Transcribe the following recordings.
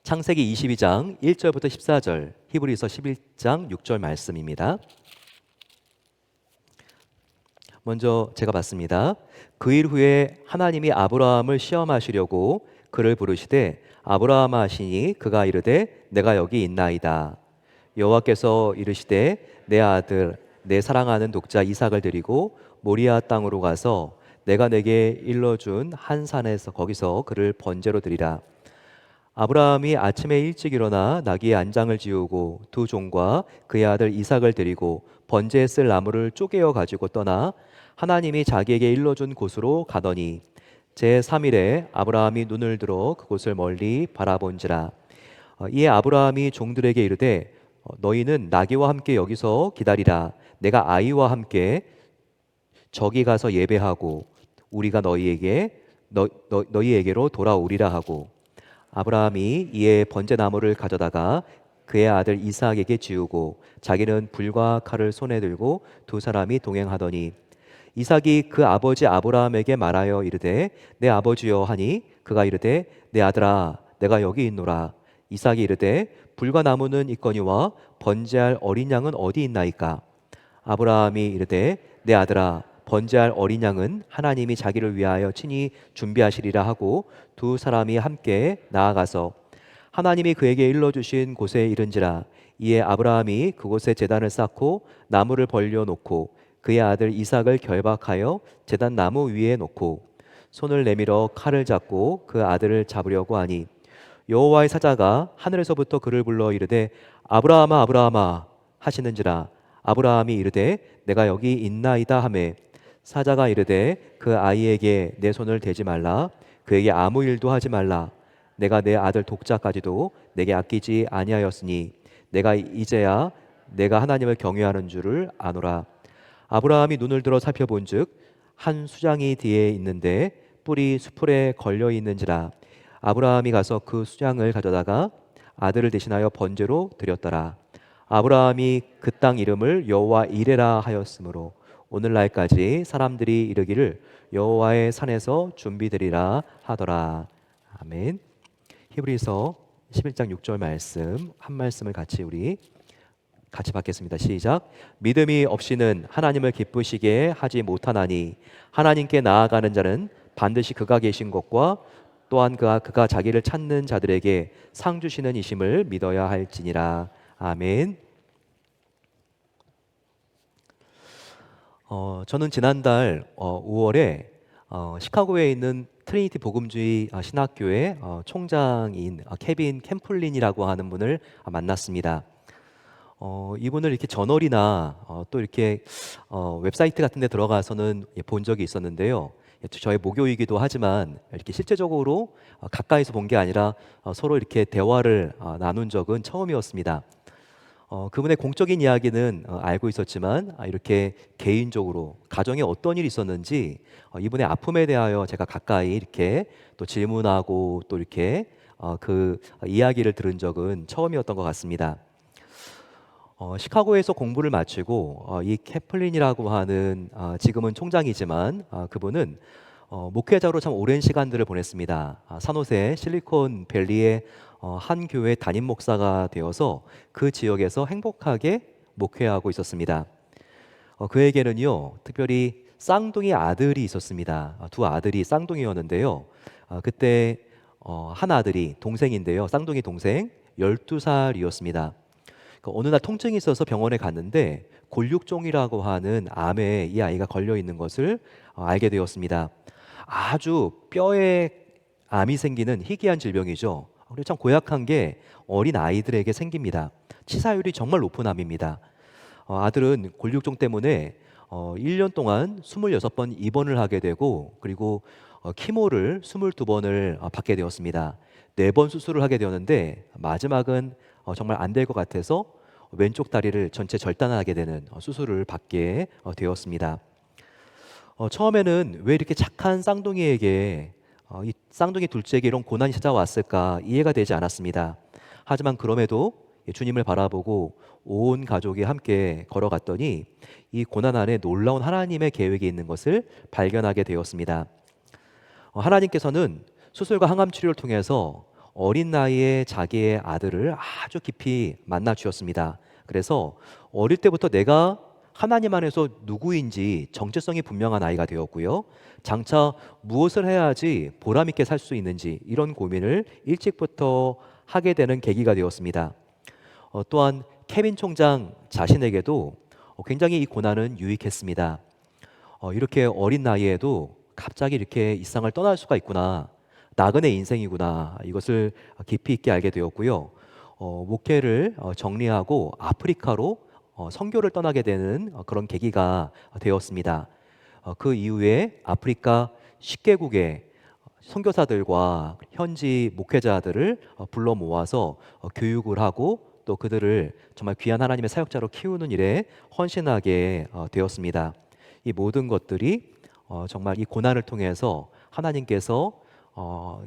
창세기 22장 1절부터 14절, 히브리서 11장 6절 말씀입니다. 먼저 제가 봤습니다. 그 일 후에 하나님이 아브라함을 시험하시려고 그를 부르시되 아브라함아 하시니 그가 이르되 내가 여기 있나이다. 여호와께서 이르시되 내 아들 내 사랑하는 독자 이삭을 데리고 모리아 땅으로 가서 내가 내게 일러준 한 산에서 거기서 그를 번제로 드리라. 아브라함이 아침에 일찍 일어나 나귀의 안장을 지우고 두 종과 그의 아들 이삭을 데리고 번제에 쓸 나무를 쪼개어 가지고 떠나 하나님이 자기에게 일러준 곳으로 가더니 제3일에 아브라함이 눈을 들어 그곳을 멀리 바라본지라. 이에 아브라함이 종들에게 이르되 너희는 나귀와 함께 여기서 기다리라. 내가 아이와 함께 저기 가서 예배하고 우리가 너희에게로 돌아오리라 하고, 아브라함이 이에 번제 나무를 가져다가 그의 아들 이삭에게 지우고 자기는 불과 칼을 손에 들고 두 사람이 동행하더니 이삭이 그 아버지 아브라함에게 말하여 이르되 내 아버지여 하니 그가 이르되 내 아들아 내가 여기 있노라. 이삭이 이르되 불과 나무는 있거니와 번제할 어린 양은 어디 있나이까. 아브라함이 이르되 내 아들아 번제할 어린 양은 하나님이 자기를 위하여 친히 준비하시리라 하고 두 사람이 함께 나아가서 하나님이 그에게 일러주신 곳에 이른지라. 이에 아브라함이 그곳에 제단을 쌓고 나무를 벌려 놓고 그의 아들 이삭을 결박하여 제단 나무 위에 놓고 손을 내밀어 칼을 잡고 그 아들을 잡으려고 하니 여호와의 사자가 하늘에서부터 그를 불러 이르되 아브라함아 아브라함아 하시는지라. 아브라함이 이르되 내가 여기 있나이다 하매 사자가 이르되 그 아이에게 내 손을 대지 말라. 그에게 아무 일도 하지 말라. 내가 내 아들 독자까지도 내게 아끼지 아니하였으니 내가 이제야 내가 하나님을 경외하는 줄을 아노라. 아브라함이 눈을 들어 살펴본즉 한 수장이 뒤에 있는데 뿔이 수풀에 걸려 있는지라. 아브라함이 가서 그 수장을 가져다가 아들을 대신하여 번제로 드렸더라. 아브라함이 그 땅 이름을 여호와 이레라 하였으므로 오늘날까지 사람들이 이르기를 여호와의 산에서 준비되리라 하더라. 아멘. 히브리서 11장 6절 말씀 한 말씀을 같이 받겠습니다. 시작. 믿음이 없이는 하나님을 기쁘시게 하지 못하나니 하나님께 나아가는 자는 반드시 그가 계신 것과 또한 그가 자기를 찾는 자들에게 상 주시는 이심을 믿어야 할지니라. 아멘. 저는 지난달 5월에 시카고에 있는 트리니티 복음주의 신학교의 총장인 케빈 캠플린이라고 하는 분을 만났습니다. 이분을 이렇게 저널이나 또 이렇게 웹사이트 같은 데 들어가서는 본 적이 있었는데요. 저의 모교이기도 하지만 이렇게 실제적으로 가까이서 본 게 아니라 서로 이렇게 대화를 나눈 적은 처음이었습니다. 그분의 공적인 이야기는 알고 있었지만 이렇게 개인적으로 가정에 어떤 일이 있었는지 이분의 아픔에 대하여 제가 가까이 이렇게 또 질문하고 또 이렇게 그 이야기를 들은 적은 처음이었던 것 같습니다. 시카고에서 공부를 마치고 이 캐플린이라고 하는 지금은 총장이지만 그분은 목회자로 참 오랜 시간들을 보냈습니다. 산호세 실리콘밸리의 한 교회 담임 목사가 되어서 그 지역에서 행복하게 목회하고 있었습니다. 그에게는요 특별히 쌍둥이 아들이 있었습니다. 두 아들이 쌍둥이였는데요. 그때 한 아들이 동생인데요. 쌍둥이 동생 12살이었습니다. 어느 날 통증이 있어서 병원에 갔는데 골육종이라고 하는 암에 이 아이가 걸려 있는 것을 알게 되었습니다. 아주 뼈에 암이 생기는 희귀한 질병이죠. 그리고 참 고약한 게 어린 아이들에게 생깁니다. 치사율이 정말 높은 암입니다. 아들은 골육종 때문에 1년 동안 26번 입원을 하게 되고 그리고 키모를 22번을 받게 되었습니다. 4번 수술을 하게 되었는데 마지막은 정말 안 될 것 같아서 왼쪽 다리를 전체 절단하게 되는 수술을 받게 되었습니다. 처음에는 왜 이렇게 착한 쌍둥이에게 이 쌍둥이 둘째에게 이런 고난이 찾아왔을까 이해가 되지 않았습니다. 하지만 그럼에도 주님을 바라보고 온 가족이 함께 걸어갔더니 이 고난 안에 놀라운 하나님의 계획이 있는 것을 발견하게 되었습니다. 하나님께서는 수술과 항암 치료를 통해서 어린 나이에 자기의 아들을 아주 깊이 만나 주었습니다. 그래서 어릴 때부터 내가 하나님 안에서 누구인지 정체성이 분명한 아이가 되었고요. 장차 무엇을 해야지 보람 있게 살 수 있는지 이런 고민을 일찍부터 하게 되는 계기가 되었습니다. 또한 케빈 총장 자신에게도 굉장히 이 고난은 유익했습니다. 이렇게 어린 나이에도 갑자기 이렇게 이 세상을 떠날 수가 있구나. 나그네 인생이구나. 이것을 깊이 있게 알게 되었고요. 목회를 정리하고 아프리카로 선교를 떠나게 되는 그런 계기가 되었습니다. 그 이후에 아프리카 10개국의 선교사들과 현지 목회자들을 불러 모아서 교육을 하고 또 그들을 정말 귀한 하나님의 사역자로 키우는 일에 헌신하게 되었습니다. 이 모든 것들이 정말 이 고난을 통해서 하나님께서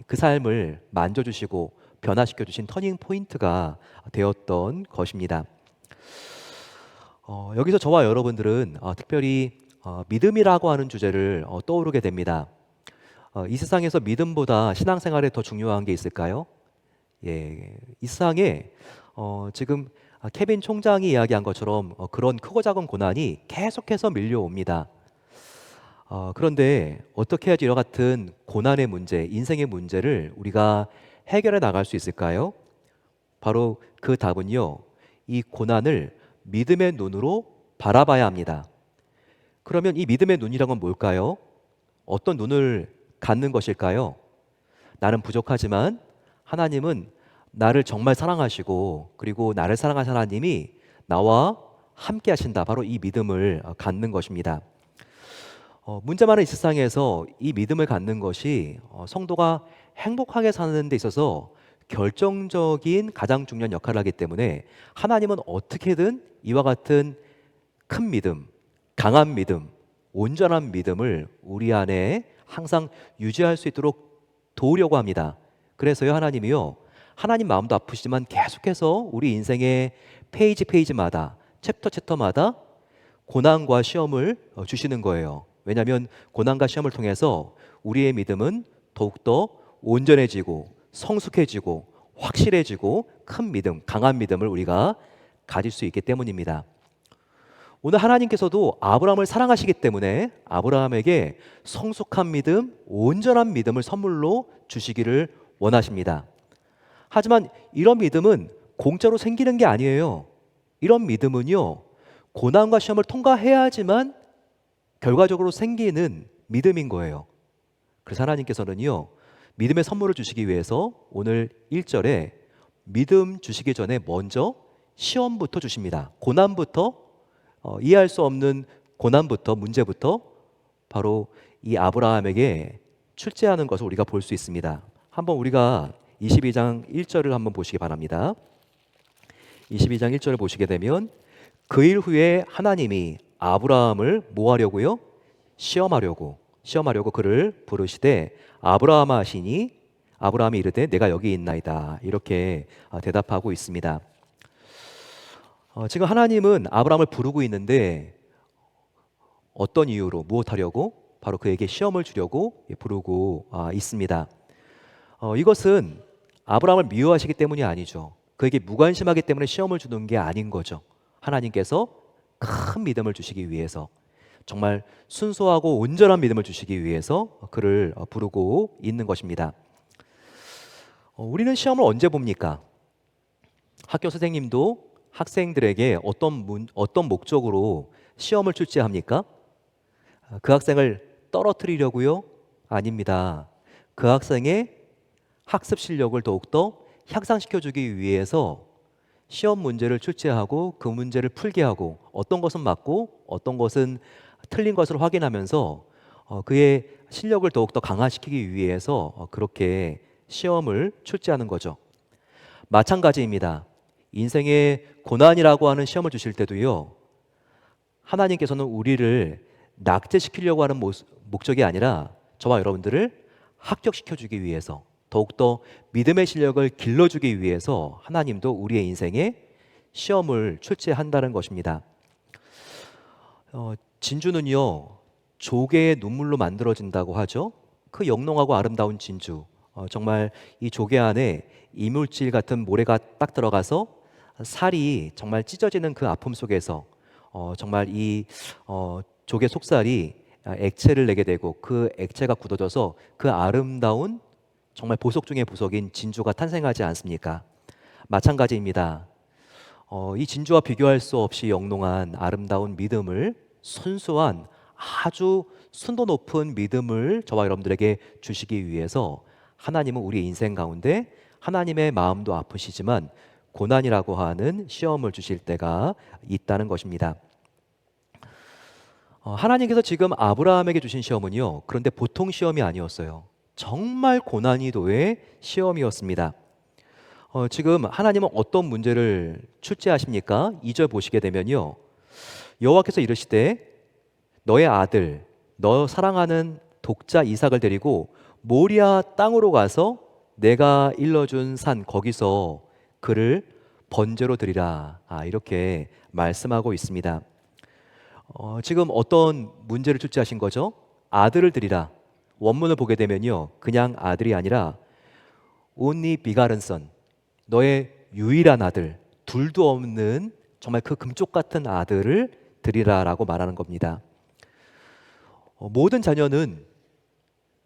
그 삶을 만져주시고 변화시켜 주신 터닝 포인트가 되었던 것입니다. 여기서 저와 여러분들은 특별히 믿음이라고 하는 주제를 떠오르게 됩니다. 이 세상에서 믿음보다 신앙생활에 더 중요한 게 있을까요? 예, 이 세상에 지금 케빈 총장이 이야기한 것처럼 그런 크고 작은 고난이 계속해서 밀려옵니다. 그런데 어떻게 해야지 이와 같은 고난의 문제, 인생의 문제를 우리가 해결해 나갈 수 있을까요? 바로 그 답은요, 이 고난을 믿음의 눈으로 바라봐야 합니다. 그러면 이 믿음의 눈이란 건 뭘까요? 어떤 눈을 갖는 것일까요? 나는 부족하지만 하나님은 나를 정말 사랑하시고 그리고 나를 사랑하신 하나님이 나와 함께 하신다. 바로 이 믿음을 갖는 것입니다. 문제 많은 이 세상에서 이 믿음을 갖는 것이 성도가 행복하게 사는 데 있어서 결정적인 가장 중요한 역할을 하기 때문에 하나님은 어떻게든 이와 같은 큰 믿음, 강한 믿음, 온전한 믿음을 우리 안에 항상 유지할 수 있도록 도우려고 합니다. 그래서요, 하나님이요, 하나님 마음도 아프시지만 계속해서 우리 인생의 페이지마다 챕터마다 고난과 시험을 주시는 거예요. 왜냐하면 고난과 시험을 통해서 우리의 믿음은 더욱더 온전해지고 성숙해지고 확실해지고 큰 믿음, 강한 믿음을 우리가 가질 수 있기 때문입니다. 오늘 하나님께서도 아브라함을 사랑하시기 때문에 아브라함에게 성숙한 믿음, 온전한 믿음을 선물로 주시기를 원하십니다. 하지만 이런 믿음은 공짜로 생기는 게 아니에요. 이런 믿음은요, 고난과 시험을 통과해야지만 결과적으로 생기는 믿음인 거예요. 그래서 하나님께서는요, 믿음의 선물을 주시기 위해서 오늘 1절에 믿음 주시기 전에 먼저 시험부터 주십니다. 고난부터, 이해할 수 없는 고난부터, 문제부터 바로 이 아브라함에게 출제하는 것을 우리가 볼 수 있습니다. 한번 우리가 22장 1절을 한번 보시기 바랍니다. 22장 1절을 보시게 되면 그 일 후에 하나님이 아브라함을 뭐 하려고요? 시험하려고 그를 부르시되 아브라함아 하시니 아브라함이 이르되 내가 여기 있나이다. 이렇게 대답하고 있습니다. 지금 하나님은 아브라함을 부르고 있는데 어떤 이유로 무엇하려고? 바로 그에게 시험을 주려고 부르고 있습니다. 이것은 아브라함을 미워하시기 때문이 아니죠. 그에게 무관심하기 때문에 시험을 주는 게 아닌 거죠. 하나님께서 큰 믿음을 주시기 위해서, 정말 순수하고 온전한 믿음을 주시기 위해서 그를 부르고 있는 것입니다. 우리는 시험을 언제 봅니까? 학교 선생님도 학생들에게 어떤 목적으로 시험을 출제합니까? 그 학생을 떨어뜨리려고요? 아닙니다. 그 학생의 학습 실력을 더욱더 향상시켜주기 위해서 시험 문제를 출제하고 그 문제를 풀게 하고 어떤 것은 맞고 어떤 것은 틀린 것을 확인하면서 그의 실력을 더욱더 강화시키기 위해서 그렇게 시험을 출제하는 거죠. 마찬가지입니다. 인생의 고난이라고 하는 시험을 주실 때도요, 하나님께서는 우리를 낙제시키려고 하는 목적이 아니라 저와 여러분들을 합격시켜주기 위해서, 더욱더 믿음의 실력을 길러주기 위해서 하나님도 우리의 인생에 시험을 출제한다는 것입니다. 진주는요, 조개의 눈물로 만들어진다고 하죠. 그 영롱하고 아름다운 진주, 정말 이 조개 안에 이물질 같은 모래가 딱 들어가서 살이 정말 찢어지는 그 아픔 속에서 정말 이 조개 속살이 액체를 내게 되고 그 액체가 굳어져서 그 아름다운 정말 보석 중의 보석인 진주가 탄생하지 않습니까? 마찬가지입니다. 이 진주와 비교할 수 없이 영롱한 아름다운 믿음을 순수한 아주 순도 높은 믿음을 저와 여러분들에게 주시기 위해서 하나님은 우리 인생 가운데 하나님의 마음도 아프시지만 고난이라고 하는 시험을 주실 때가 있다는 것입니다. 하나님께서 지금 아브라함에게 주신 시험은요, 그런데 보통 시험이 아니었어요. 정말 고난이 도의 시험이었습니다. 지금 하나님은 어떤 문제를 출제하십니까? 2절 보시게 되면요, 여호와께서 이르시되 너의 아들 너 사랑하는 독자 이삭을 데리고 모리아 땅으로 가서 내가 일러준 산 거기서 그를 번제로 드리라. 이렇게 말씀하고 있습니다. 지금 어떤 문제를 출제하신 거죠? 아들을 드리라. 원문을 보게 되면요, 그냥 아들이 아니라 only begotten son, 너의 유일한 아들, 둘도 없는 정말 그 금쪽 같은 아들을 드리라라고 말하는 겁니다. 모든 자녀는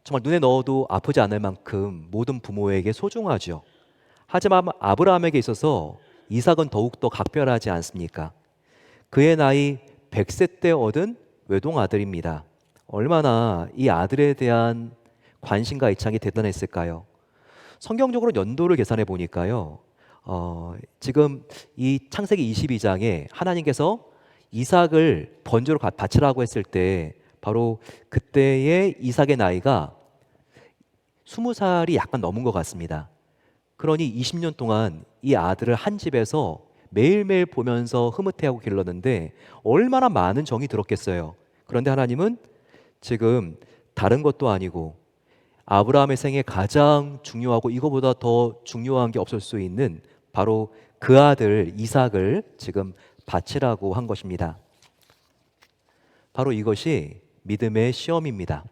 정말 눈에 넣어도 아프지 않을 만큼 모든 부모에게 소중하죠. 하지만 아브라함에게 있어서 이삭은 더욱더 각별하지 않습니까? 그의 나이 100세 때 얻은 외동 아들입니다. 얼마나 이 아들에 대한 관심과 애착이 대단했을까요? 성경적으로 연도를 계산해 보니까요, 지금 이 창세기 22장에 하나님께서 이삭을 번제로 바치라고 했을 때 바로 그때의 이삭의 나이가 20살이 약간 넘은 것 같습니다. 그러니 20년 동안 이 아들을 한 집에서 매일매일 보면서 흐뭇해하고 길렀는데 얼마나 많은 정이 들었겠어요. 그런데 하나님은 지금 다른 것도 아니고 아브라함의 생에 가장 중요하고 이거보다 더 중요한 게 없을 수 있는 바로 그 아들 이삭을 지금 바치라고 한 것입니다. 바로 이것이 믿음의 시험입니다.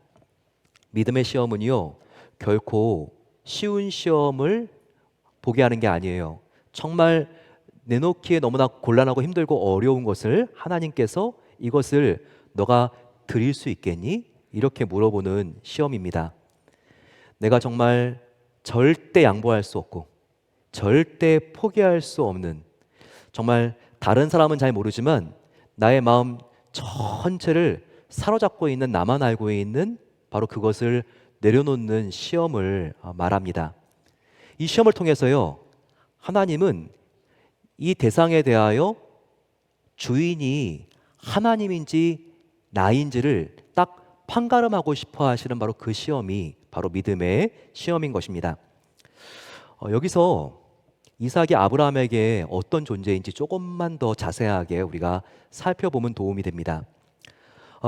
믿음의 시험은요, 결코 쉬운 시험을 보게 하는 게 아니에요. 정말 내놓기에 너무나 곤란하고 힘들고 어려운 것을 하나님께서 이것을 너가 드릴 수 있겠니? 이렇게 물어보는 시험입니다. 내가 정말 절대 양보할 수 없고 절대 포기할 수 없는, 정말 다른 사람은 잘 모르지만 나의 마음 전체를 사로잡고 있는, 나만 알고 있는 바로 그것을 내려놓는 시험을 말합니다. 이 시험을 통해서요, 하나님은 이 대상에 대하여 주인이 하나님인지 나인지를 딱 판가름하고 싶어 하시는 바로 그 시험이 바로 믿음의 시험인 것입니다. 여기서 이삭이 아브라함에게 어떤 존재인지 조금만 더 자세하게 우리가 살펴보면 도움이 됩니다.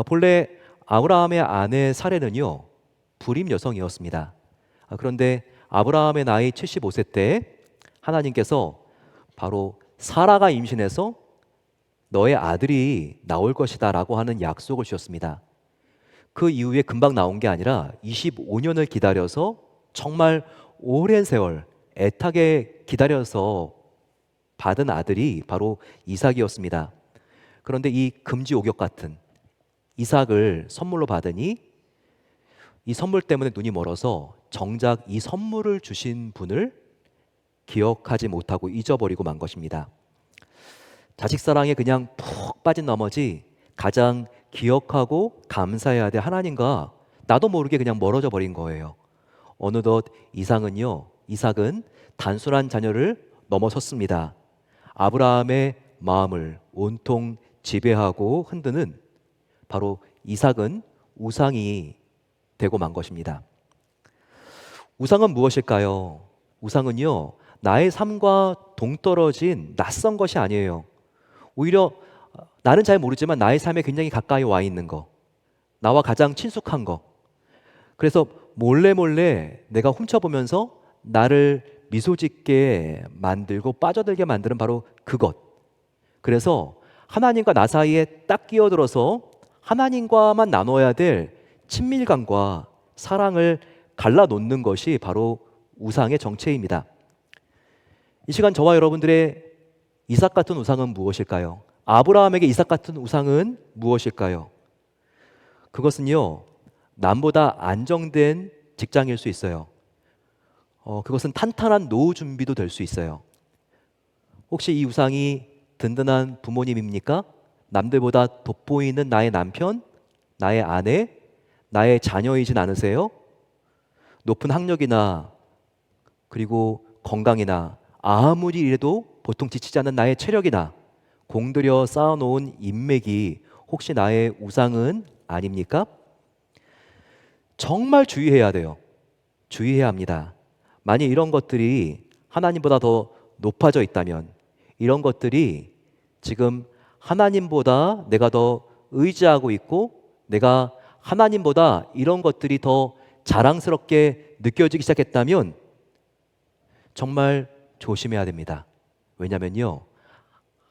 본래 아브라함의 아내 사레는요, 불임 여성이었습니다. 그런데 아브라함의 나이 75세 때 하나님께서 바로 사라가 임신해서 너의 아들이 나올 것이다 라고 하는 약속을 주셨습니다. 그 이후에 금방 나온 게 아니라 25년을 기다려서 정말 오랜 세월 애타게 기다려서 받은 아들이 바로 이삭이었습니다. 그런데 이 금지옥역 같은 이삭을 선물로 받으니 이 선물 때문에 눈이 멀어서 정작 이 선물을 주신 분을 기억하지 못하고 잊어버리고 만 것입니다. 자식 사랑에 그냥 푹 빠진 나머지 가장 기억하고 감사해야 될 하나님과 나도 모르게 그냥 멀어져 버린 거예요. 어느덧 이삭은 단순한 자녀를 넘어섰습니다. 아브라함의 마음을 온통 지배하고 흔드는 바로 이삭은 우상이 되고 만 것입니다. 우상은 무엇일까요? 우상은요, 나의 삶과 동떨어진 낯선 것이 아니에요. 오히려 나는 잘 모르지만 나의 삶에 굉장히 가까이 와 있는 거, 나와 가장 친숙한 거, 그래서 몰래 내가 훔쳐보면서 나를 미소 짓게 만들고 빠져들게 만드는 바로 그것. 그래서 하나님과 나 사이에 딱 끼어들어서 하나님과만 나눠야 될 친밀감과 사랑을 갈라놓는 것이 바로 우상의 정체입니다. 이 시간 저와 여러분들의 이삭 같은 우상은 무엇일까요? 아브라함에게 이삭 같은 우상은 무엇일까요? 그것은요, 남보다 안정된 직장일 수 있어요. 그것은 탄탄한 노후 준비도 될 수 있어요. 혹시 이 우상이 든든한 부모님입니까? 남들보다 돋보이는 나의 남편, 나의 아내, 나의 자녀이진 않으세요? 높은 학력이나 그리고 건강이나 아무리 이래도 보통 지치지 않는 나의 체력이나 공들여 쌓아놓은 인맥이 혹시 나의 우상은 아닙니까? 정말 주의해야 돼요. 주의해야 합니다. 만약 이런 것들이 하나님보다 더 높아져 있다면, 이런 것들이 지금 하나님보다 내가 더 의지하고 있고 내가 하나님보다 이런 것들이 더 자랑스럽게 느껴지기 시작했다면 정말 조심해야 됩니다. 왜냐면요,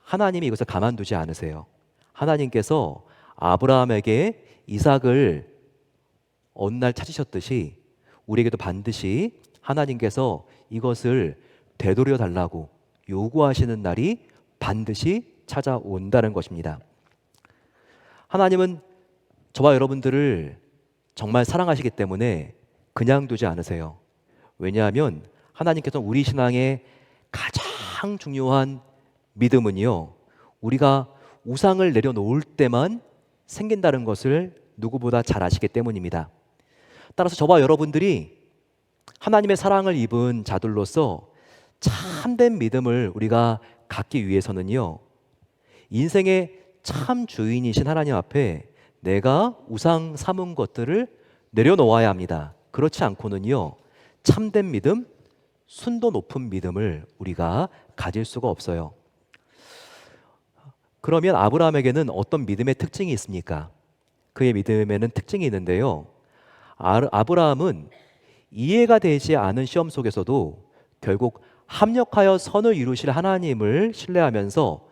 하나님이 이것을 가만두지 않으세요. 하나님께서 아브라함에게 이삭을 어느 날 찾으셨듯이 우리에게도 반드시 하나님께서 이것을 되돌려 달라고 요구하시는 날이 반드시 찾아온다는 것입니다. 하나님은 저와 여러분들을 정말 사랑하시기 때문에 그냥 두지 않으세요. 왜냐하면 하나님께서 우리 신앙의 가장 중요한 믿음은요, 우리가 우상을 내려놓을 때만 생긴다는 것을 누구보다 잘 아시기 때문입니다. 따라서 저와 여러분들이 하나님의 사랑을 입은 자들로서 참된 믿음을 우리가 갖기 위해서는요, 인생의 참 주인이신 하나님 앞에 내가 우상 삼은 것들을 내려놓아야 합니다. 그렇지 않고는요, 참된 믿음, 순도 높은 믿음을 우리가 가질 수가 없어요. 그러면 아브라함에게는 어떤 믿음의 특징이 있습니까? 그의 믿음에는 특징이 있는데요, 아브라함은 이해가 되지 않은 시험 속에서도 결국 합력하여 선을 이루실 하나님을 신뢰하면서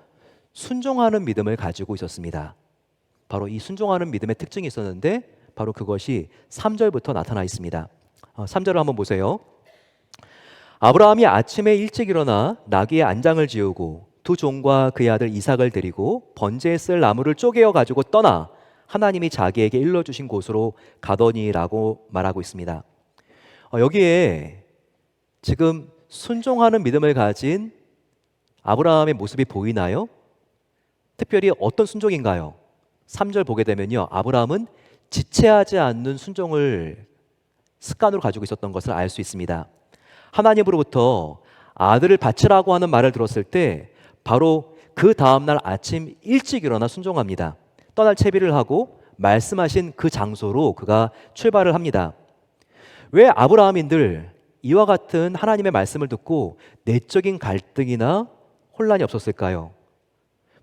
순종하는 믿음을 가지고 있었습니다. 바로 이 순종하는 믿음의 특징이 있었는데 바로 그것이 3절부터 나타나 있습니다. 3절을 한번 보세요. 아브라함이 아침에 일찍 일어나 나귀의 안장을 지우고 두 종과 그의 아들 이삭을 데리고 번제에 쓸 나무를 쪼개어 가지고 떠나 하나님이 자기에게 일러주신 곳으로 가더니라고 말하고 있습니다. 여기에 지금 순종하는 믿음을 가진 아브라함의 모습이 보이나요? 특별히 어떤 순종인가요? 3절 보게 되면요, 아브라함은 지체하지 않는 순종을 습관으로 가지고 있었던 것을 알 수 있습니다. 하나님으로부터 아들을 바치라고 하는 말을 들었을 때 바로 그 다음날 아침 일찍 일어나 순종합니다. 떠날 채비를 하고 말씀하신 그 장소로 그가 출발을 합니다. 왜 아브라함인들 이와 같은 하나님의 말씀을 듣고 내적인 갈등이나 혼란이 없었을까요?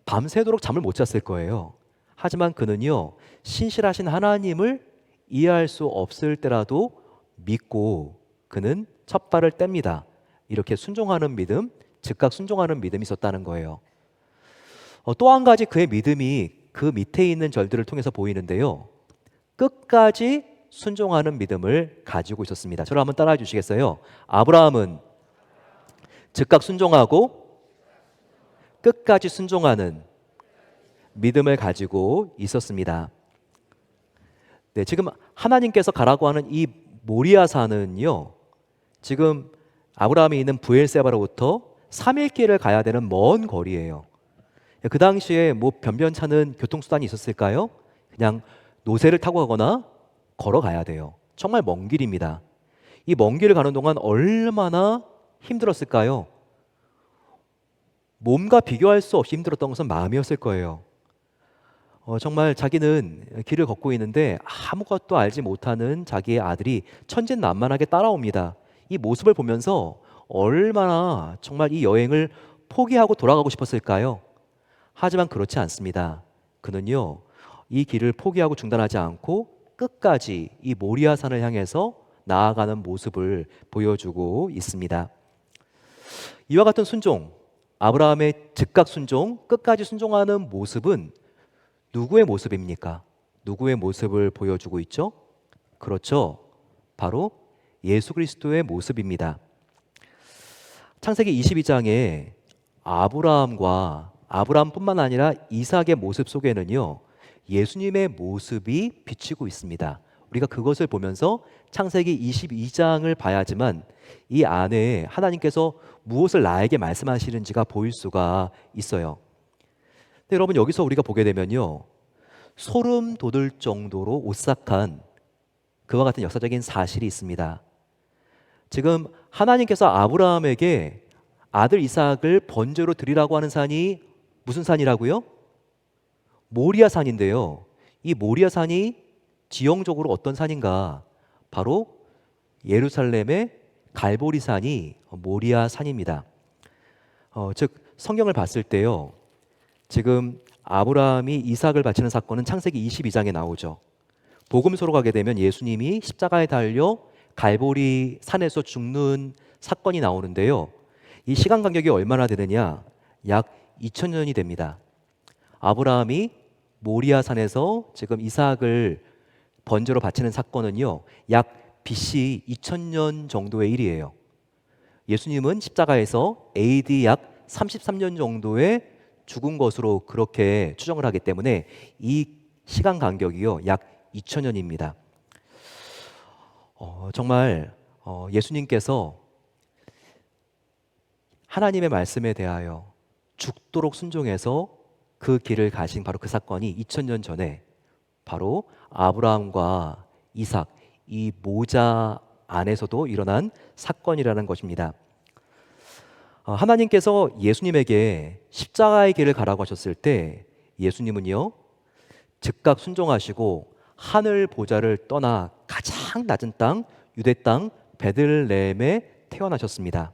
밤새도록 잠을 못 잤을 거예요. 하지만 그는요, 신실하신 하나님을 이해할 수 없을 때라도 믿고 그는 첫 발을 뗍니다. 이렇게 순종하는 믿음, 즉각 순종하는 믿음이 있었다는 거예요. 또 한 가지 그의 믿음이 그 밑에 있는 절들을 통해서 보이는데요, 끝까지 순종하는 믿음을 가지고 있었습니다. 저를 한번 따라해 주시겠어요? 아브라함은 즉각 순종하고 끝까지 순종하는 믿음을 가지고 있었습니다. 네, 지금 하나님께서 가라고 하는 이 모리아산은요, 지금 아브라함이 있는 브엘세바로부터 3일 길을 가야 되는 먼 거리예요. 그 당시에 뭐 변변찮은 교통수단이 있었을까요? 그냥 노새를 타고 가거나 걸어가야 돼요. 정말 먼 길입니다. 이 먼 길을 가는 동안 얼마나 힘들었을까요? 몸과 비교할 수 없이 힘들었던 것은 마음이었을 거예요. 정말 자기는 길을 걷고 있는데 아무것도 알지 못하는 자기의 아들이 천진난만하게 따라옵니다. 이 모습을 보면서 얼마나 정말 이 여행을 포기하고 돌아가고 싶었을까요? 하지만 그렇지 않습니다. 그는요, 이 길을 포기하고 중단하지 않고 끝까지 이 모리아산을 향해서 나아가는 모습을 보여주고 있습니다. 이와 같은 순종, 아브라함의 즉각 순종, 끝까지 순종하는 모습은 누구의 모습입니까? 누구의 모습을 보여주고 있죠? 그렇죠. 바로 예수 그리스도의 모습입니다. 창세기 22장에 아브라함뿐만 아니라 이삭의 모습 속에는요, 예수님의 모습이 비치고 있습니다. 우리가 그것을 보면서 창세기 22장을 봐야지만 이 안에 하나님께서 무엇을 나에게 말씀하시는지가 보일 수가 있어요. 근데 여러분, 여기서 우리가 보게 되면요, 소름 돋을 정도로 오싹한 그와 같은 역사적인 사실이 있습니다. 지금 하나님께서 아브라함에게 아들 이삭을 번제로 드리라고 하는 산이 무슨 산이라고요? 모리아 산인데요. 이 모리아 산이 지형적으로 어떤 산인가? 바로 예루살렘의 갈보리 산이 모리아 산입니다. 즉 성경을 봤을 때요, 지금 아브라함이 이삭을 바치는 사건은 창세기 22장에 나오죠. 복음서로 가게 되면 예수님이 십자가에 달려 갈보리 산에서 죽는 사건이 나오는데요, 이 시간 간격이 얼마나 되느냐? 약 2000년이 됩니다. 아브라함이 모리아 산에서 지금 이삭을 번제로 바치는 사건은요, 약 BC 2000년 정도의 일이에요. 예수님은 십자가에서 AD 약 33년 정도에 죽은 것으로 그렇게 추정을 하기 때문에 이 시간 간격이요, 약 2000년입니다. 정말 예수님께서 하나님의 말씀에 대하여 죽도록 순종해서 그 길을 가신 바로 그 사건이 2000년 전에 바로 아브라함과 이삭, 이 모자 안에서도 일어난 사건이라는 것입니다. 하나님께서 예수님에게 십자가의 길을 가라고 하셨을 때 예수님은요, 즉각 순종하시고 하늘 보좌를 떠나 가장 낮은 땅, 유대 땅 베들레헴에 태어나셨습니다.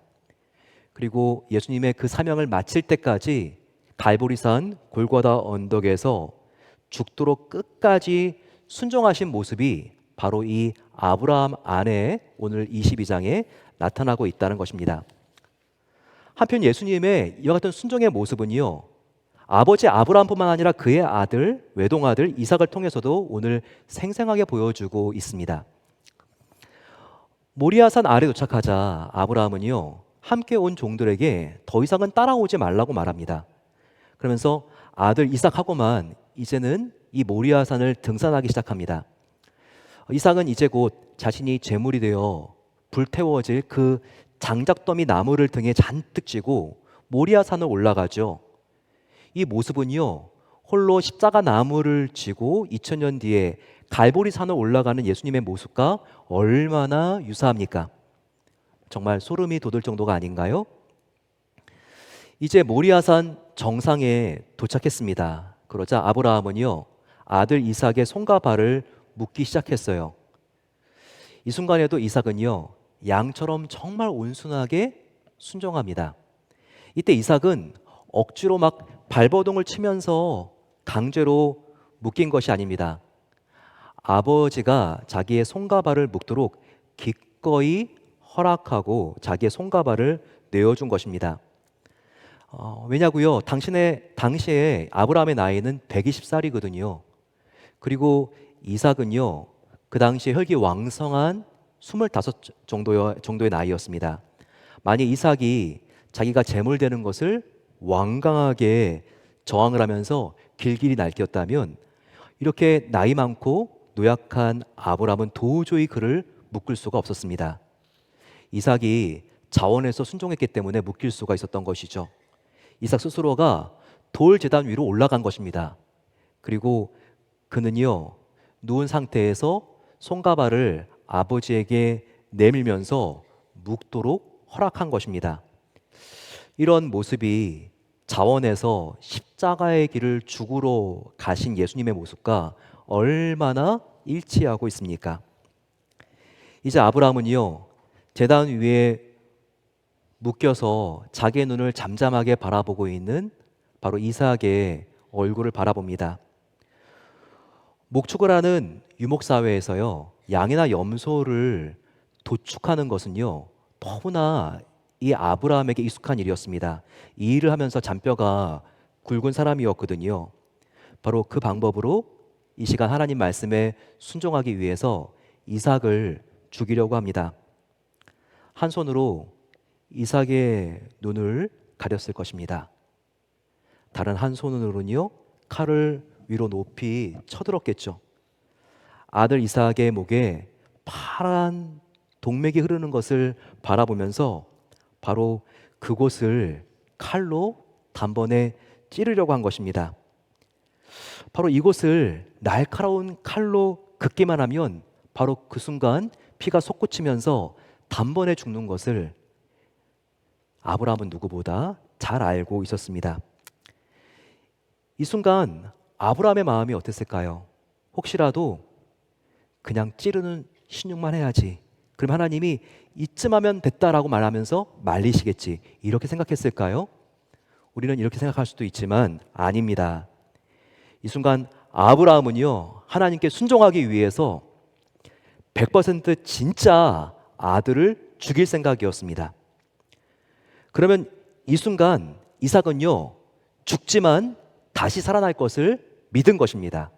그리고 예수님의 그 사명을 마칠 때까지 갈보리산 골고다 언덕에서 죽도록 끝까지 순종하신 모습이 바로 이 아브라함 안에 오늘 22장에 나타나고 있다는 것입니다. 한편 예수님의 이와 같은 순종의 모습은요, 아버지 아브라함뿐만 아니라 그의 아들, 외동아들 이삭을 통해서도 오늘 생생하게 보여주고 있습니다. 모리아산 아래 도착하자 아브라함은요, 함께 온 종들에게 더 이상은 따라오지 말라고 말합니다. 그러면서 아들 이삭하고만 이제는 이 모리아산을 등산하기 시작합니다. 이삭은 이제 곧 자신이 제물이 되어 불태워질 그 장작더미 나무를 등에 잔뜩 쥐고 모리아산을 올라가죠. 이 모습은요, 홀로 십자가 나무를 쥐고 2000년 뒤에 갈보리산을 올라가는 예수님의 모습과 얼마나 유사합니까? 정말 소름이 돋을 정도가 아닌가요? 이제 모리아산 정상에 도착했습니다. 그러자 아브라함은요, 아들 이삭의 손과 발을 묶기 시작했어요. 이 순간에도 이삭은요, 양처럼 정말 온순하게 순종합니다. 이때 이삭은 억지로 막 발버둥을 치면서 강제로 묶인 것이 아닙니다. 아버지가 자기의 손과 발을 묶도록 기꺼이 허락하고 자기의 손과 발을 내어준 것입니다. 왜냐고요? 당시에 아브라함의 나이는 120살이거든요. 그리고 이삭은요, 그 당시에 혈기 왕성한 25 정도의 나이였습니다. 만약 이삭이 자기가 제물되는 것을 완강하게 저항을 하면서 길길이 날뛰었다면 이렇게 나이 많고 노약한 아브라함은 도저히 그를 묶을 수가 없었습니다. 이삭이 자원해서 순종했기 때문에 묶일 수가 있었던 것이죠. 이삭 스스로가 돌 제단 위로 올라간 것입니다. 그리고 그는요, 누운 상태에서 손과 발을 아버지에게 내밀면서 묶도록 허락한 것입니다. 이런 모습이 자원해서 십자가의 길을 죽으러 가신 예수님의 모습과 얼마나 일치하고 있습니까? 이제 아브라함은요, 제단 위에 묶여서 자기의 눈을 잠잠하게 바라보고 있는 바로 이삭의 얼굴을 바라봅니다. 목축을 하는 유목사회에서요, 양이나 염소를 도축하는 것은요, 너무나 이 아브라함에게 익숙한 일이었습니다. 이 일을 하면서 잔뼈가 굵은 사람이었거든요. 바로 그 방법으로 이 시간 하나님 말씀에 순종하기 위해서 이삭을 죽이려고 합니다. 한 손으로 이삭의 눈을 가렸을 것입니다. 다른 한 손으로는요, 칼을 위로 높이 쳐들었겠죠. 아들 이삭의 목에 파란 동맥이 흐르는 것을 바라보면서 바로 그곳을 칼로 단번에 찌르려고 한 것입니다. 바로 이곳을 날카로운 칼로 긋기만 하면 바로 그 순간 피가 솟구치면서 단번에 죽는 것을 아브라함은 누구보다 잘 알고 있었습니다. 이 순간 아브라함의 마음이 어땠을까요? 혹시라도 그냥 찌르는 신용만 해야지, 그럼 하나님이 이쯤 하면 됐다라고 말하면서 말리시겠지, 이렇게 생각했을까요? 우리는 이렇게 생각할 수도 있지만 아닙니다. 이 순간 아브라함은요, 하나님께 순종하기 위해서 100% 진짜 아들을 죽일 생각이었습니다. 그러면 이 순간 이삭은요, 죽지만 다시 살아날 것을 믿은 것입니다.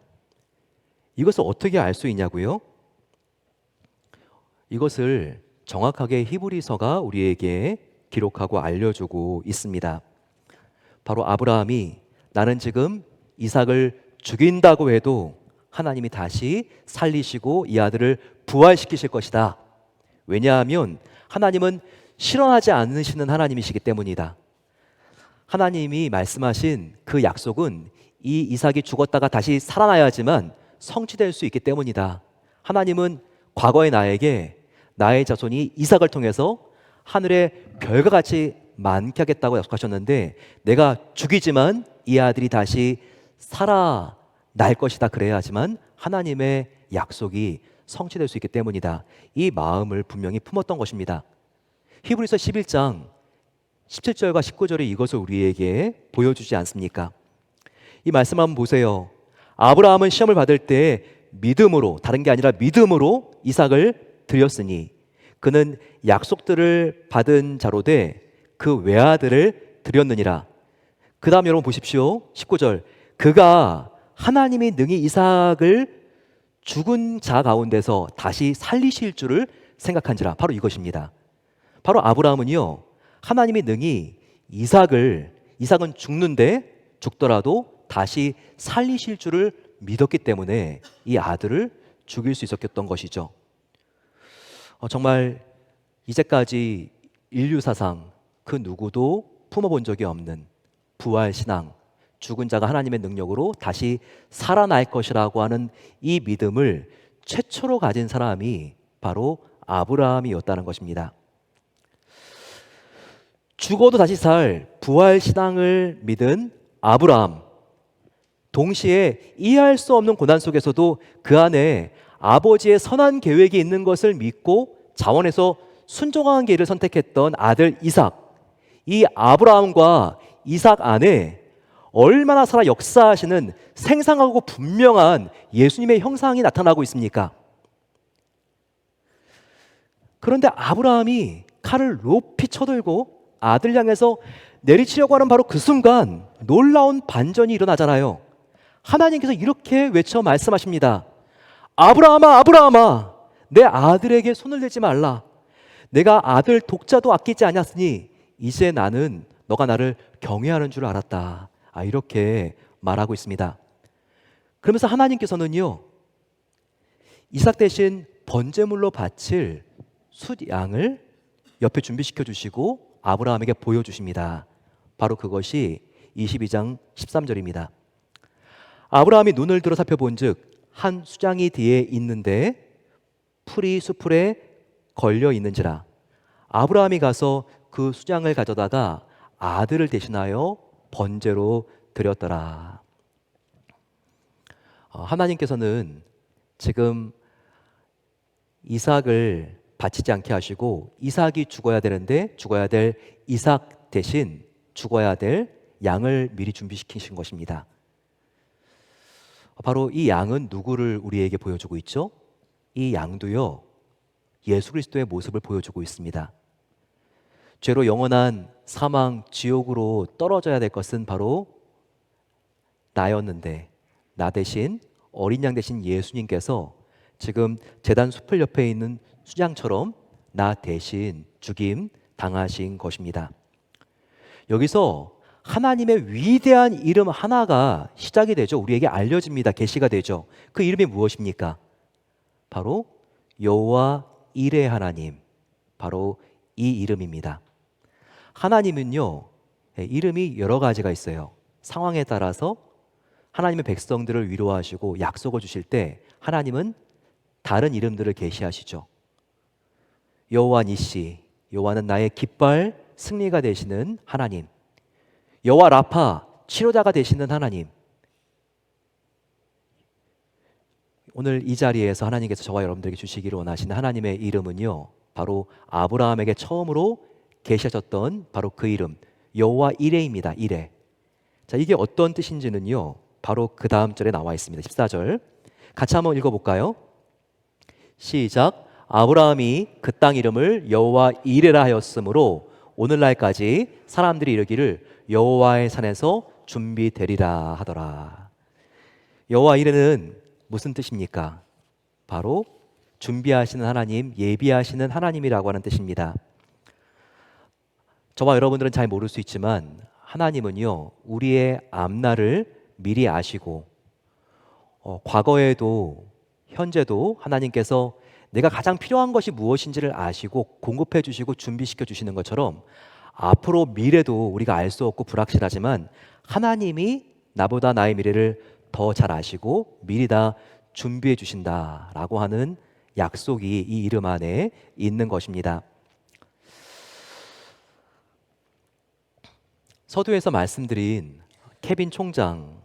이것을 어떻게 알 수 있냐고요? 이것을 정확하게 히브리서가 우리에게 기록하고 알려주고 있습니다. 바로 아브라함이 나는 지금 이삭을 죽인다고 해도 하나님이 다시 살리시고 이 아들을 부활시키실 것이다. 왜냐하면 하나님은 실현하지 않으시는 하나님이시기 때문이다. 하나님이 말씀하신 그 약속은 이 이삭이 죽었다가 다시 살아나야지만 성취될 수 있기 때문이다. 하나님은 과거의 나에게 나의 자손이 이삭을 통해서 하늘의 별과 같이 많게 하겠다고 약속하셨는데 내가 죽이지만 이 아들이 다시 살아날 것이다. 그래야지만 하나님의 약속이 성취될 수 있기 때문이다. 이 마음을 분명히 품었던 것입니다. 히브리서 11장 17절과 19절이 이것을 우리에게 보여주지 않습니까? 이 말씀 한번 보세요. 아브라함은 시험을 받을 때 믿음으로, 다른 게 아니라 믿음으로 이삭을 드렸으니 그는 약속들을 받은 자로 돼 그 외아들을 드렸느니라. 그 다음 여러분 보십시오. 19절. 그가 하나님이 능히 이삭을 죽은 자 가운데서 다시 살리실 줄을 생각한지라. 바로 이것입니다. 바로 아브라함은요, 하나님이 능히 이삭은 죽더라도 다시 살리실 줄을 믿었기 때문에 이 아들을 죽일 수 있었던 것이죠. 정말 이제까지 인류 사상 그 누구도 품어본 적이 없는 부활신앙, 죽은 자가 하나님의 능력으로 다시 살아날 것이라고 하는 이 믿음을 최초로 가진 사람이 바로 아브라함이었다는 것입니다. 죽어도 다시 살 부활신앙을 믿은 아브라함, 동시에 이해할 수 없는 고난 속에서도 그 안에 아버지의 선한 계획이 있는 것을 믿고 자원해서 순종한 길을 선택했던 아들 이삭, 이 아브라함과 이삭 안에 얼마나 살아 역사하시는 생생하고 분명한 예수님의 형상이 나타나고 있습니까? 그런데 아브라함이 칼을 높이 쳐들고 아들 향해서 내리치려고 하는 바로 그 순간 놀라운 반전이 일어나잖아요. 하나님께서 이렇게 외쳐 말씀하십니다. 아브라함아, 아브라함아, 내 아들에게 손을 대지 말라. 내가 아들 독자도 아끼지 않았으니 이제 나는 너가 나를 경외하는 줄 알았다. 이렇게 말하고 있습니다. 그러면서 하나님께서는요, 이삭 대신 번제물로 바칠 숫양을 옆에 준비시켜 주시고 아브라함에게 보여주십니다. 바로 그것이 22장 13절입니다. 아브라함이 눈을 들어 살펴본즉 한 숫양이 뒤에 있는데 풀이 수풀에 걸려 있는지라. 아브라함이 가서 그 숫양을 가져다가 아들을 대신하여 번제로 드렸더라. 하나님께서는 지금 이삭을 바치지 않게 하시고 이삭이 죽어야 되는데 죽어야 될 이삭 대신 죽어야 될 양을 미리 준비시키신 것입니다. 바로 이 양은 누구를 우리에게 보여주고 있죠? 이 양도요, 예수 그리스도의 모습을 보여주고 있습니다. 죄로 영원한 사망, 지옥으로 떨어져야 될 것은 바로 나였는데 나 대신 어린 양 대신 예수님께서 지금 제단 숲을 옆에 있는 수장처럼 나 대신 죽임 당하신 것입니다. 여기서 하나님의 위대한 이름 하나가 시작이 되죠. 우리에게 알려집니다. 계시가 되죠. 그 이름이 무엇입니까? 바로 여호와 이레 하나님, 바로 이 이름입니다. 하나님은요, 이름이 여러 가지가 있어요. 상황에 따라서 하나님의 백성들을 위로하시고 약속을 주실 때 하나님은 다른 이름들을 계시하시죠. 여호와 니시, 여호와는 나의 깃발, 승리가 되시는 하나님. 여호와 라파, 치료자가 되시는 하나님. 오늘 이 자리에서 하나님께서 저와 여러분들에게 주시기를 원하시는 하나님의 이름은요, 바로 아브라함에게 처음으로 계시하셨던 바로 그 이름, 여호와 이레입니다. 이레. 자, 이게 어떤 뜻인지는요, 바로 그 다음 절에 나와 있습니다. 14절. 같이 한번 읽어볼까요? 시작. 아브라함이 그 땅 이름을 여호와 이레라 하였으므로 오늘날까지 사람들이 이르기를 여호와의 산에서 준비되리라 하더라. 여호와 이레는 무슨 뜻입니까? 바로 준비하시는 하나님, 예비하시는 하나님이라고 하는 뜻입니다. 저와 여러분들은 잘 모를 수 있지만 하나님은요, 우리의 앞날을 미리 아시고 과거에도 현재도 하나님께서 내가 가장 필요한 것이 무엇인지를 아시고 공급해 주시고 준비시켜 주시는 것처럼 앞으로 미래도 우리가 알 수 없고 불확실하지만 하나님이 나보다 나의 미래를 더 잘 아시고 미리 다 준비해 주신다라고 하는 약속이 이 이름 안에 있는 것입니다. 서두에서 말씀드린 케빈 총장,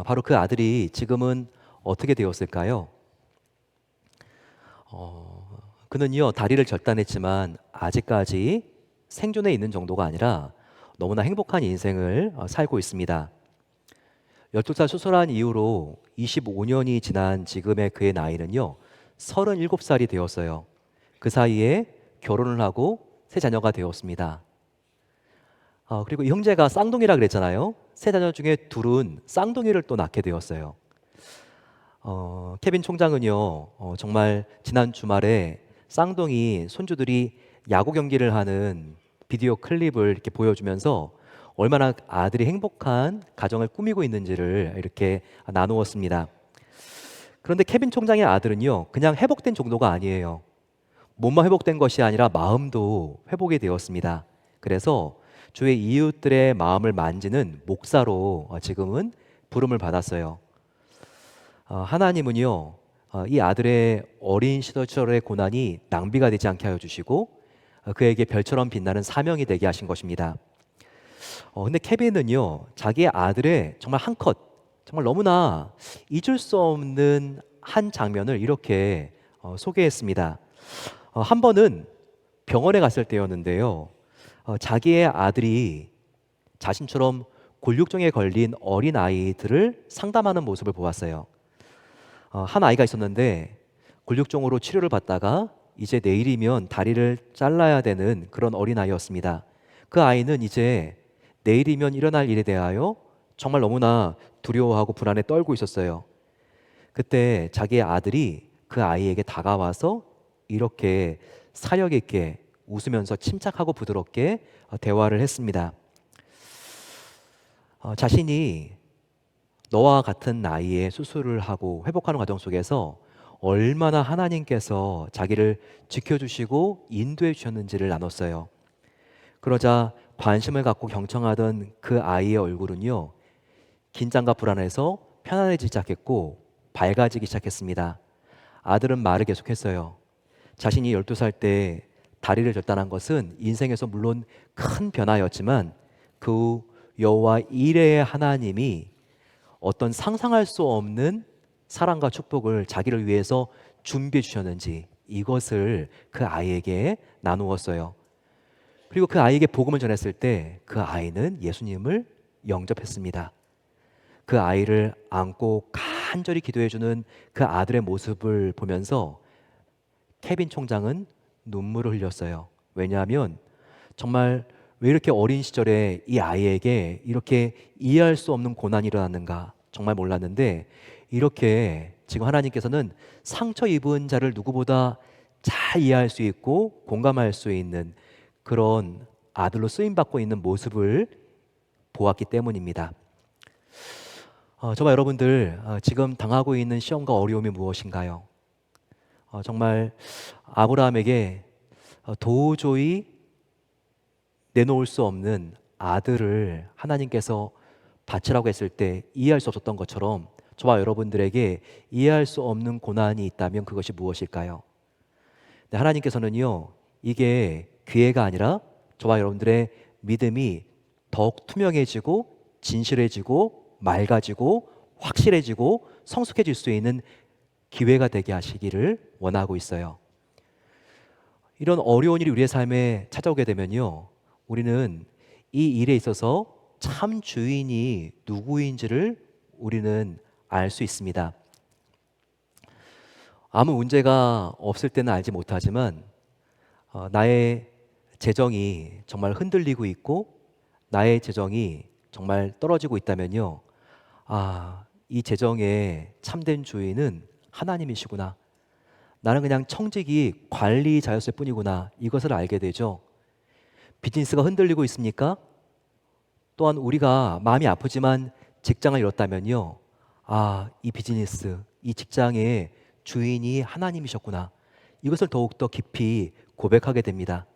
바로 그 아들이 지금은 어떻게 되었을까요? 그는요, 다리를 절단했지만 아직까지 생존해 있는 정도가 아니라 너무나 행복한 인생을 살고 있습니다. 12살 수술한 이후로 25년이 지난 지금의 그의 나이는요, 37살이 되었어요. 그 사이에 결혼을 하고 세 자녀가 되었습니다. 그리고 이 형제가 쌍둥이라 그랬잖아요. 세 자녀 중에 둘은 쌍둥이를 또 낳게 되었어요. 케빈 총장은요, 정말 지난 주말에 쌍둥이 손주들이 야구 경기를 하는 비디오 클립을 이렇게 보여주면서 얼마나 아들이 행복한 가정을 꾸미고 있는지를 이렇게 나누었습니다. 그런데 케빈 총장의 아들은요, 그냥 회복된 정도가 아니에요. 몸만 회복된 것이 아니라 마음도 회복이 되었습니다. 그래서 주의 이웃들의 마음을 만지는 목사로 지금은 부름을 받았어요. 하나님은요, 이 아들의 어린 시절의 고난이 낭비가 되지 않게 하여 주시고 그에게 별처럼 빛나는 사명이 되게 하신 것입니다. 근데 케빈은요, 자기의 아들의 정말 한 컷, 정말 너무나 잊을 수 없는 한 장면을 이렇게 소개했습니다. 한 번은 병원에 갔을 때였는데요, 자기의 아들이 자신처럼 골육종에 걸린 어린 아이들을 상담하는 모습을 보았어요. 한 아이가 있었는데 골육종으로 치료를 받다가 이제 내일이면 다리를 잘라야 되는 그런 어린 아이였습니다. 그 아이는 이제 내일이면 일어날 일에 대하여 정말 너무나 두려워하고 불안에 떨고 있었어요. 그때 자기의 아들이 그 아이에게 다가와서 이렇게 사력 있게 웃으면서 침착하고 부드럽게 대화를 했습니다. 자신이 너와 같은 나이에 수술을 하고 회복하는 과정 속에서 얼마나 하나님께서 자기를 지켜주시고 인도해 주셨는지를 나눴어요. 그러자 관심을 갖고 경청하던 그 아이의 얼굴은요, 긴장과 불안에서 편안해지기 시작했고 밝아지기 시작했습니다. 아들은 말을 계속했어요. 자신이 12살 때 다리를 절단한 것은 인생에서 물론 큰 변화였지만 그 후 여호와 이레의 하나님이 어떤 상상할 수 없는 사랑과 축복을 자기를 위해서 준비해 주셨는지 이것을 그 아이에게 나누었어요. 그리고 그 아이에게 복음을 전했을 때 그 아이는 예수님을 영접했습니다. 그 아이를 안고 간절히 기도해주는 그 아들의 모습을 보면서 케빈 총장은 눈물을 흘렸어요. 왜냐하면 정말 왜 이렇게 어린 시절에 이 아이에게 이렇게 이해할 수 없는 고난이 일어났는가 정말 몰랐는데, 이렇게 지금 하나님께서는 상처 입은 자를 누구보다 잘 이해할 수 있고 공감할 수 있는 그런 아들로 쓰임받고 있는 모습을 보았기 때문입니다. 저와 여러분들 지금 당하고 있는 시험과 어려움이 무엇인가요? 정말 아브라함에게 도저히 내놓을 수 없는 아들을 하나님께서 바치라고 했을 때 이해할 수 없었던 것처럼 저와 여러분들에게 이해할 수 없는 고난이 있다면 그것이 무엇일까요? 네, 하나님께서는요, 이게 기회가 아니라 저와 여러분들의 믿음이 더욱 투명해지고 진실해지고 맑아지고 확실해지고 성숙해질 수 있는 기회가 되게 하시기를 원하고 있어요. 이런 어려운 일이 우리의 삶에 찾아오게 되면요, 우리는 이 일에 있어서 참 주인이 누구인지를 우리는 알 수 있습니다. 아무 문제가 없을 때는 알지 못하지만 나의 재정이 정말 흔들리고 있고 나의 재정이 정말 떨어지고 있다면요, 이 재정의 참된 주인은 하나님이시구나. 나는 그냥 청직이 관리자였을 뿐이구나. 이것을 알게 되죠. 비즈니스가 흔들리고 있습니까? 또한 우리가 마음이 아프지만 직장을 잃었다면요, 이 비즈니스, 이 직장의 주인이 하나님이셨구나. 이것을 더욱더 깊이 고백하게 됩니다.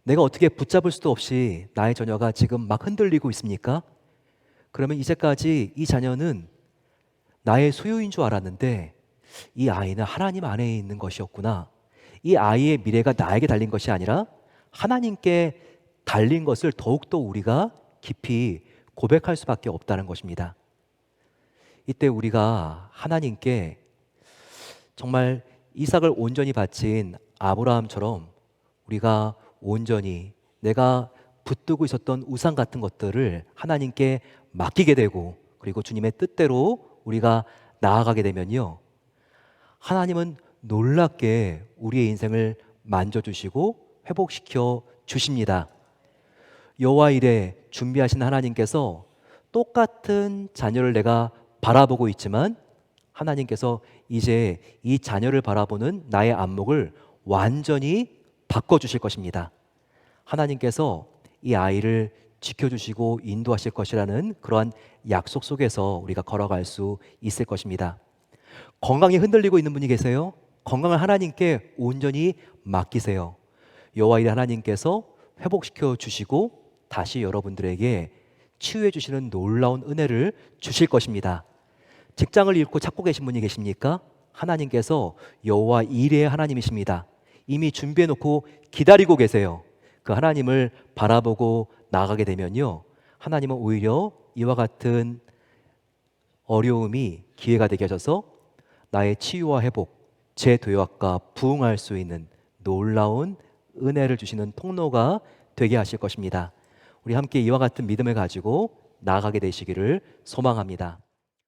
내가 어떻게 붙잡을 수도 없이 나의 자녀가 지금 막 흔들리고 있습니까? 그러면 이제까지 이 자녀는 나의 소유인 줄 알았는데 이 아이는 하나님 안에 있는 것이었구나. 이 아이의 미래가 나에게 달린 것이 아니라 하나님께 달린 것을 더욱더 우리가 깊이 고백할 수밖에 없다는 것입니다. 이때 우리가 하나님께 정말 이삭을 온전히 바친 아브라함처럼 우리가 온전히 내가 붙들고 있었던 우상 같은 것들을 하나님께 맡기게 되고 그리고 주님의 뜻대로 우리가 나아가게 되면요, 하나님은 놀랍게 우리의 인생을 만져주시고 회복시켜 주십니다. 여호와 일에 준비하신 하나님께서 똑같은 자녀를 내가 바라보고 있지만 하나님께서 이제 이 자녀를 바라보는 나의 안목을 완전히 바꿔주실 것입니다. 하나님께서 이 아이를 지켜주시고 인도하실 것이라는 그러한 약속 속에서 우리가 걸어갈 수 있을 것입니다. 건강이 흔들리고 있는 분이 계세요? 건강을 하나님께 온전히 맡기세요. 여호와 일에 하나님께서 회복시켜 주시고 다시 여러분들에게 치유해 주시는 놀라운 은혜를 주실 것입니다. 직장을 잃고 찾고 계신 분이 계십니까? 하나님께서 여호와 일의 하나님이십니다. 이미 준비해 놓고 기다리고 계세요. 그 하나님을 바라보고 나아가게 되면요, 하나님은 오히려 이와 같은 어려움이 기회가 되게 하셔서 나의 치유와 회복, 재도약과 부흥할 수 있는 놀라운 은혜를 주시는 통로가 되게 하실 것입니다. 우리 함께 이와 같은 믿음을 가지고 나아가게 되시기를 소망합니다.